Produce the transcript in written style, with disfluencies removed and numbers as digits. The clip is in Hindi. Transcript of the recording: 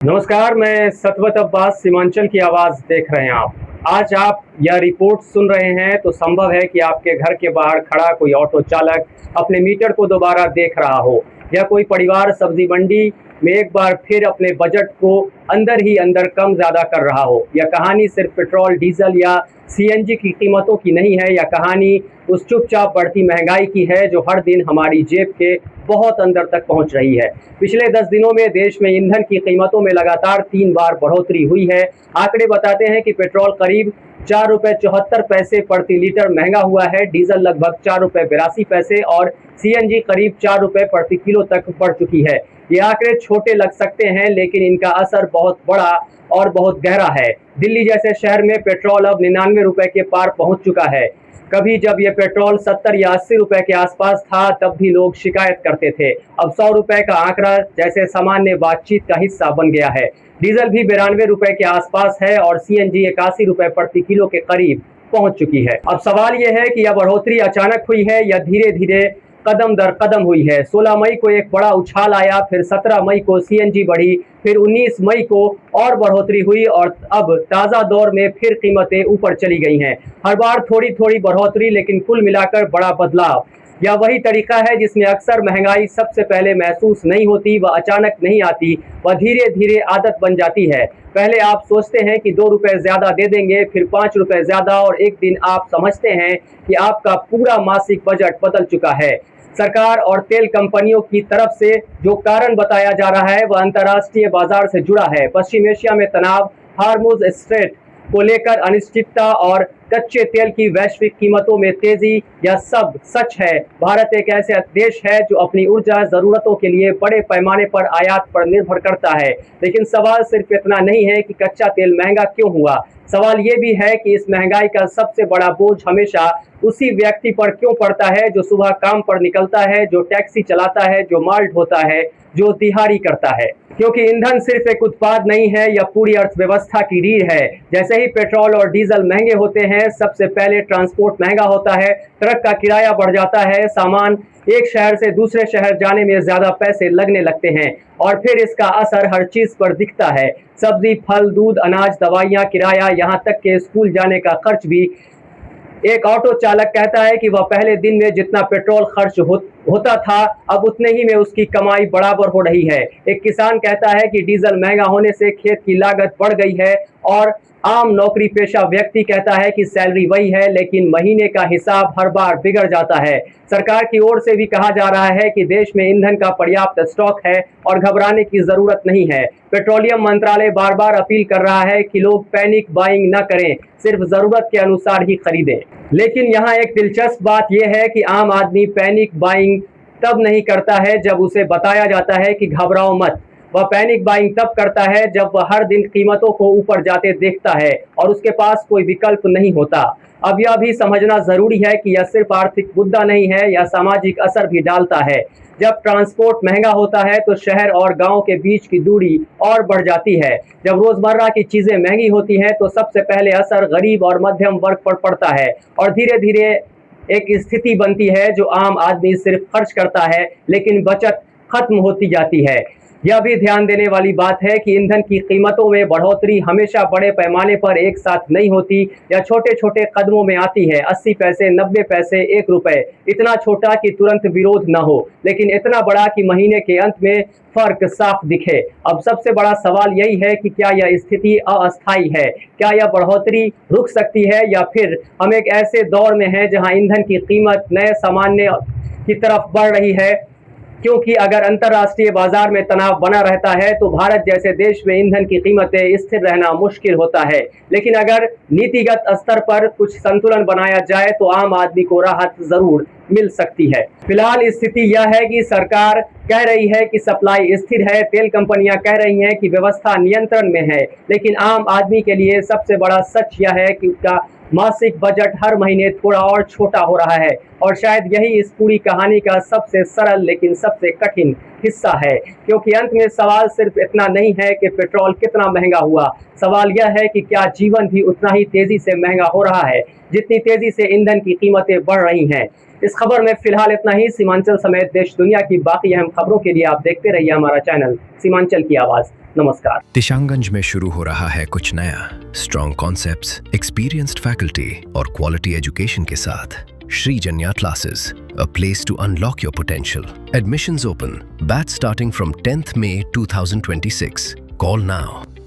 नमस्कार, मैं सतवत अब्बास, सीमांचल की आवाज़ देख रहे हैं आप। आज आप यह रिपोर्ट सुन रहे हैं तो संभव है कि आपके घर के बाहर खड़ा कोई ऑटो चालक अपने मीटर को दोबारा देख रहा हो, या कोई परिवार सब्जी मंडी में एक बार फिर अपने बजट को अंदर ही अंदर कम ज़्यादा कर रहा हो। यह कहानी सिर्फ पेट्रोल, डीजल या सीएनजी की कीमतों की नहीं है। यह कहानी उस चुपचाप बढ़ती महंगाई की है जो हर दिन हमारी जेब के बहुत अंदर तक पहुंच रही है। पिछले 10 दिनों में देश में ईंधन की कीमतों में लगातार 3 बार बढ़ोतरी हुई है। आंकड़े बताते हैं कि पेट्रोल करीब 4 रुपये 74 पैसे प्रति लीटर महंगा हुआ है, डीजल लगभग 4 रुपये 82 पैसे और सीएनजी करीब 4 रुपये प्रति किलो तक बढ़ चुकी है। ये आंकड़े छोटे लग सकते हैं, लेकिन इनका असर बहुत बड़ा और बहुत गहरा है। दिल्ली जैसे शहर में पेट्रोल अब 99 रुपये के पार पहुंच चुका है। कभी जब ये पेट्रोल 70 या 80 रुपए के आसपास था, तब भी लोग शिकायत करते थे। अब 100 रुपए का आंकड़ा जैसे सामान्य बातचीत का हिस्सा बन गया है। डीजल भी 92 रुपए के आसपास है और सीएनजी 81 रुपए प्रति किलो के करीब पहुंच चुकी है। अब सवाल यह है कि यह बढ़ोतरी अचानक हुई है या धीरे धीरे कदम दर कदम हुई है। 16 मई को एक बड़ा उछाल आया, फिर 17 मई को सीएनजी बढ़ी, फिर 19 मई को और बढ़ोतरी हुई और अब ताज़ा दौर में फिर कीमतें ऊपर चली गई हैं। हर बार थोड़ी थोड़ी बढ़ोतरी, लेकिन कुल मिलाकर बड़ा बदलाव। यह वही तरीका है जिसमें अक्सर महंगाई सबसे पहले महसूस नहीं होती, वह अचानक नहीं आती, वह धीरे धीरे आदत बन जाती है। पहले आप सोचते हैं कि 2 रुपये ज़्यादा दे देंगे, फिर 5 रुपये ज़्यादा, और एक दिन आप समझते हैं कि आपका पूरा मासिक बजट बदल चुका है। सरकार और तेल कंपनियों की तरफ से जो कारण बताया जा रहा है वह अंतर्राष्ट्रीय बाजार से जुड़ा है। पश्चिम एशिया में तनाव, हार्मुज स्ट्रेट को लेकर अनिश्चितता और कच्चे तेल की वैश्विक कीमतों में तेजी, यह सब सच है। भारत एक ऐसे देश है जो अपनी ऊर्जा जरूरतों के लिए बड़े पैमाने पर आयात पर निर्भर करता है। लेकिन सवाल सिर्फ इतना नहीं है कि कच्चा तेल महंगा क्यों हुआ, सवाल ये भी है कि इस महंगाई का सबसे बड़ा बोझ हमेशा उसी व्यक्ति पर क्यों पड़ता है जो सुबह काम पर निकलता है, जो टैक्सी चलाता है, जो माल ढोता है, जो दिहाड़ी करता है। क्योंकि ईंधन सिर्फ एक उत्पाद नहीं है, यह पूरी अर्थव्यवस्था की रीढ़ है। जैसे ही पेट्रोल और डीजल महंगे होते हैं, सबसे पहले ट्रांसपोर्ट महंगा होता है, ट्रक का किराया बढ़ जाता है, सामान एक शहर से दूसरे शहर जाने में ज्यादा पैसे लगने लगते हैं और फिर इसका असर हर चीज पर दिखता है। सब्जी, फल, दूध, अनाज, दवाइयाँ, किराया, यहाँ तक के स्कूल जाने का खर्च भी। एक ऑटो चालक कहता है कि वह पहले दिन में जितना पेट्रोल खर्च होता था, अब उतने ही में उसकी कमाई बराबर हो रही है। एक किसान कहता है कि डीजल महंगा होने से खेत की लागत बढ़ गई है, और आम नौकरी पेशा व्यक्ति कहता है कि सैलरी वही है, लेकिन महीने का हिसाब हर बार बिगड़ जाता है। सरकार की ओर से भी कहा जा रहा है कि देश में ईंधन का पर्याप्त स्टॉक है और घबराने की जरूरत नहीं है। पेट्रोलियम मंत्रालय बार बार अपील कर रहा है कि लोग पैनिक बाइंग न करें, सिर्फ जरूरत के अनुसार ही खरीदें। लेकिन यहाँ एक दिलचस्प बात यह है कि आम आदमी पैनिक बाइंग तब नहीं करता है जब उसे बताया जाता है कि घबराओ मत। वह पैनिक बाइंग तब करता है जब वह हर दिन कीमतों को ऊपर जाते देखता है और उसके पास कोई विकल्प नहीं होता। अब यह भी समझना जरूरी है कि यह सिर्फ आर्थिक मुद्दा नहीं है, यह सामाजिक असर भी डालता है। जब ट्रांसपोर्ट महंगा होता है तो शहर और गांव के बीच की दूरी और बढ़ जाती है। जब रोजमर्रा की चीजें महंगी होती हैं तो सबसे पहले असर गरीब और मध्यम वर्ग पर पड़ता है और धीरे धीरे एक स्थिति बनती है जो आम आदमी सिर्फ खर्च करता है, लेकिन बचत खत्म होती जाती है। यह भी ध्यान देने वाली बात है कि ईंधन की कीमतों में बढ़ोतरी हमेशा बड़े पैमाने पर एक साथ नहीं होती, या छोटे छोटे कदमों में आती है। 80 पैसे, 90 पैसे, 1 रुपए, इतना छोटा कि तुरंत विरोध न हो, लेकिन इतना बड़ा कि महीने के अंत में फर्क साफ दिखे। अब सबसे बड़ा सवाल यही है कि क्या यह स्थिति अस्थायी है, क्या यह बढ़ोतरी रुक सकती है, या फिर हम एक ऐसे दौर में हैं जहां ईंधन की कीमत नए सामान्य की तरफ बढ़ रही है। क्योंकि अगर अंतर्राष्ट्रीय बाजार में तनाव बना रहता है तो भारत जैसे देश में ईंधन की कीमतें स्थिर रहना मुश्किल होता है। लेकिन अगर नीतिगत स्तर पर कुछ संतुलन बनाया जाए तो आम आदमी को राहत जरूर मिल सकती है। फिलहाल स्थिति यह है कि सरकार कह रही है कि सप्लाई स्थिर है, तेल कंपनियां कह रही हैं कि व्यवस्था नियंत्रण में है, लेकिन आम आदमी के लिए सबसे बड़ा सच यह है कि उसका मासिक बजट हर महीने थोड़ा और छोटा हो रहा है। और शायद यही इस पूरी कहानी का सबसे सरल लेकिन सबसे कठिन हिस्सा है, क्योंकि अंत में सवाल सिर्फ इतना नहीं है कि पेट्रोल कितना महंगा हुआ, सवाल यह है कि क्या जीवन भी उतना ही तेजी से महंगा हो रहा है जितनी तेजी से ईंधन की कीमतें बढ़ रही हैं। इस खबर में फिलहाल इतना ही। सीमांचल समेत देश दुनिया की बाकी अहम खबरों के लिए आप देखते रहिए हमारा चैनल सीमांचल की आवाज़। नमस्कार। दिशांगंज में शुरू हो रहा है कुछ नया। स्ट्रॉन्ग कॉन्सेप्ट्स, एक्सपीरियंस्ड फैकल्टी और क्वालिटी एजुकेशन के साथ Shri Janya classes, a place to unlock your potential. Admissions open. Batch starting from 10th May 2026. Call now.